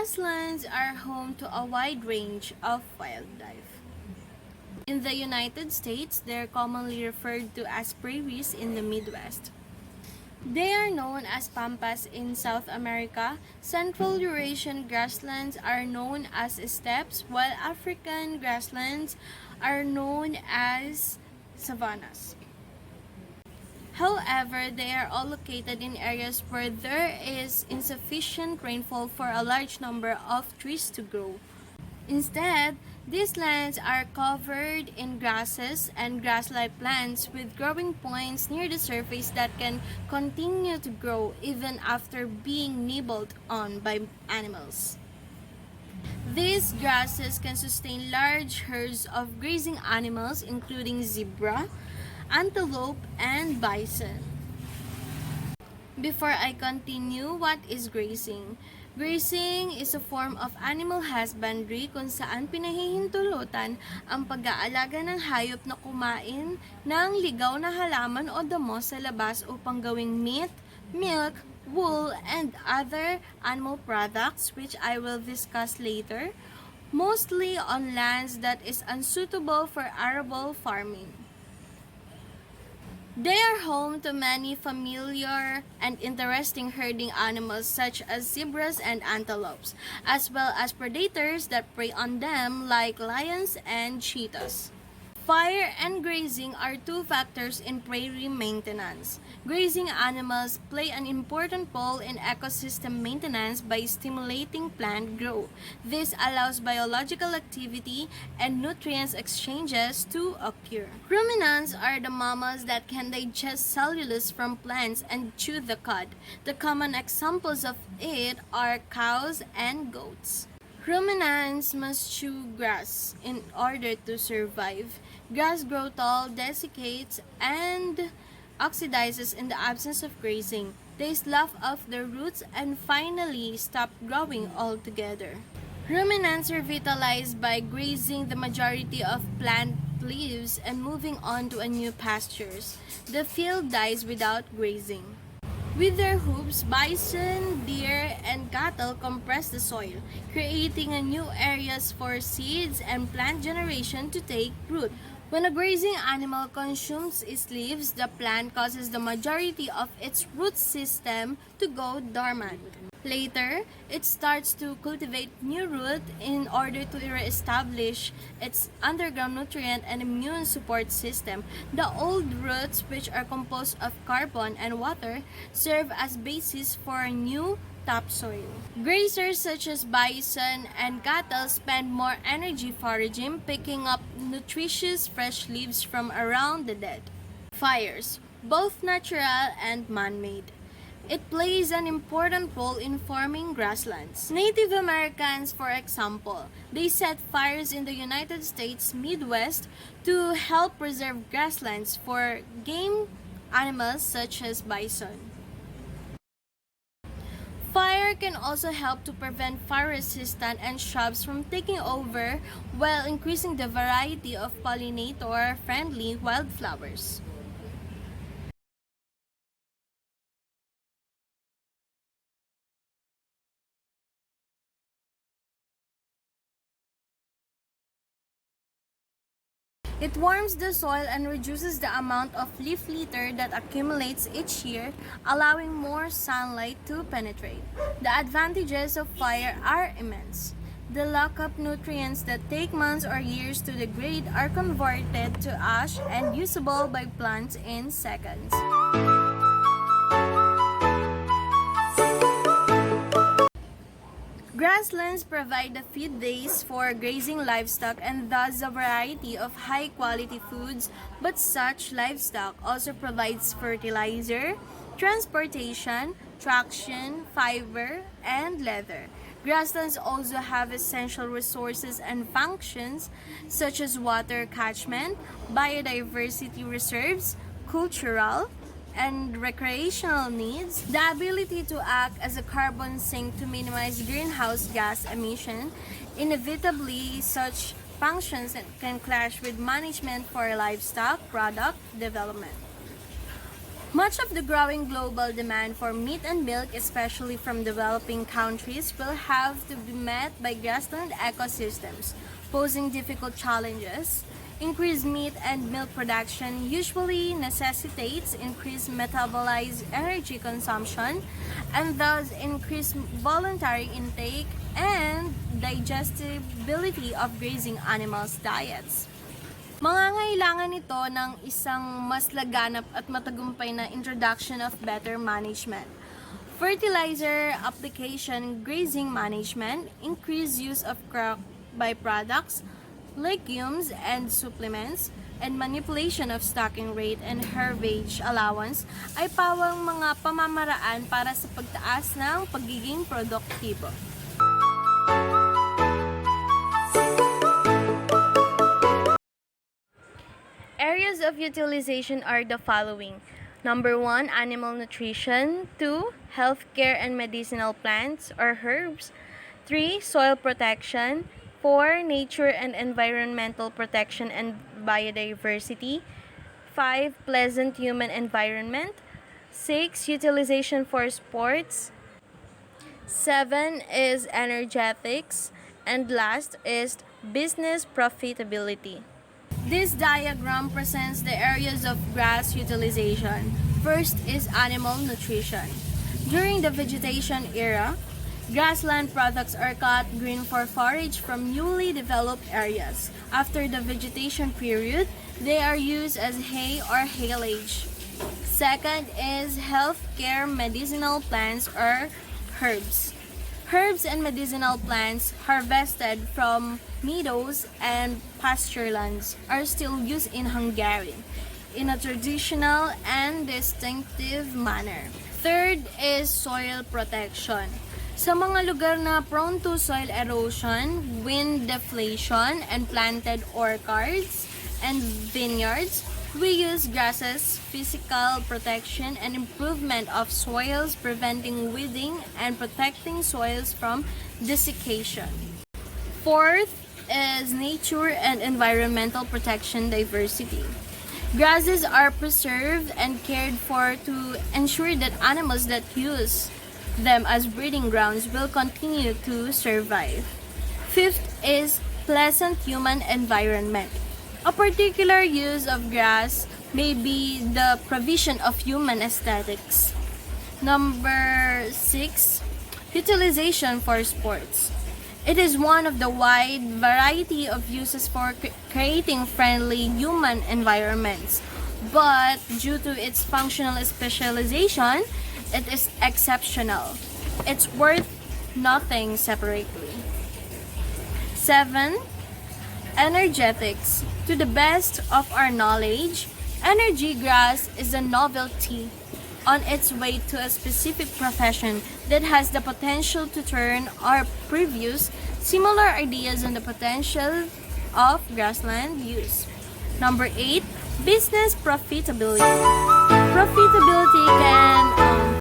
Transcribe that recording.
Grasslands are home to a wide range of wildlife. In the United States, they're commonly referred to as prairies in the Midwest. They are known as pampas in South America. Central Eurasian grasslands are known as steppes, while African grasslands are known as savannas. However, they are all located in areas where there is insufficient rainfall for a large number of trees to grow. Instead, these lands are covered in grasses and grass-like plants with growing points near the surface that can continue to grow even after being nibbled on by animals. These grasses can sustain large herds of grazing animals including zebra, antelope, and bison. Before I continue, what is grazing? Grazing is a form of animal husbandry kung saan pinahihintulutan ang pag-aalaga ng hayop na kumain ng ligaw na halaman o damo sa labas upang gawing meat, milk, wool, and other animal products which I will discuss later, mostly on lands that is unsuitable for arable farming. They are home to many familiar and interesting herding animals such as zebras and antelopes, as well as predators that prey on them like lions and cheetahs. Fire and grazing are two factors in prairie maintenance. Grazing animals play an important role in ecosystem maintenance by stimulating plant growth. This allows biological activity and nutrients exchanges to occur. Ruminants are the mammals that can digest cellulose from plants and chew the cud. The common examples of it are cows and goats. Ruminants must chew grass in order to survive. Grass grows tall, desiccates, and oxidizes in the absence of grazing. They slough off their roots and finally stop growing altogether. Ruminants are vitalized by grazing the majority of plant leaves and moving on to a new pastures. The field dies without grazing. With their hooves, bison, deer, and cattle compress the soil, creating a new areas for seeds and plant generation to take root. When a grazing animal consumes its leaves, the plant causes the majority of its root system to go dormant. Later, it starts to cultivate new root in order to re-establish its underground nutrient and immune support system. The old roots, which are composed of carbon and water, serve as basis for a new topsoil. Grazers such as bison and cattle spend more energy foraging, picking up nutritious fresh leaves from around the dead. Fires, both natural and man-made. It plays an important role in forming grasslands. Native Americans, for example, they set fires in the United States Midwest to help preserve grasslands for game animals such as bison. Fire can also help to prevent fire-resistant and shrubs from taking over while increasing the variety of pollinator-friendly wildflowers. It warms the soil and reduces the amount of leaf litter that accumulates each year, allowing more sunlight to penetrate. The advantages of fire are immense. The lock-up nutrients that take months or years to degrade are converted to ash and usable by plants in seconds. Grasslands provide the feed days for grazing livestock and thus a variety of high-quality foods, but such livestock also provides fertilizer, transportation, traction, fiber, and leather. Grasslands also have essential resources and functions such as water catchment, biodiversity reserves, cultural, and recreational needs, the ability to act as a carbon sink to minimize greenhouse gas emission. Inevitably, such functions can clash with management for livestock product development. Much of the growing global demand for meat and milk, especially from developing countries, will have to be met by grassland ecosystems, posing difficult challenges. Increased meat and milk production usually necessitates increased metabolized energy consumption and thus increased voluntary intake and digestibility of grazing animals' diets. Mangangailangan ito ng isang mas laganap at matagumpay na introduction of better management. Fertilizer application, grazing management, increased use of crop byproducts, legumes and supplements, and manipulation of stocking rate and herbage allowance ay pawang mga pamamaraan para sa pagtaas ng pagiging produktibo. Areas of utilization are the following. Number 1, animal nutrition. 2, healthcare and medicinal plants or herbs. 3, soil protection. 4, nature and environmental protection and biodiversity. 5, pleasant human environment. 6, utilization for sports. 7 is energetics. And last is business profitability. This diagram presents the areas of grass utilization. First is animal nutrition. During the vegetation era, grassland products are cut green for forage from newly developed areas. After the vegetation period, they are used as hay or haylage. Second is healthcare medicinal plants or herbs. Herbs and medicinal plants harvested from meadows and pasture lands are still used in Hungary in a traditional and distinctive manner. Third is soil protection. Sa mga lugar na prone to soil erosion, wind deflation, and planted orchards and vineyards, we use grasses, physical protection, and improvement of soils, preventing weeding and protecting soils from desiccation. Fourth is nature and environmental protection diversity. Grasses are preserved and cared for to ensure that animals that use them as breeding grounds will continue to survive. Fifth is pleasant human environment. A particular use of grass may be the provision of human aesthetics. Number 6, utilization for sports. It is one of the wide variety of uses for creating friendly human environments, but due to its functional specialization, it is exceptional. It's worth nothing separately. 7, energetics. To the best of our knowledge, energy grass is a novelty on its way to a specific profession that has the potential to turn our previous similar ideas on the potential of grassland use. Number 8, business profitability. Profitability can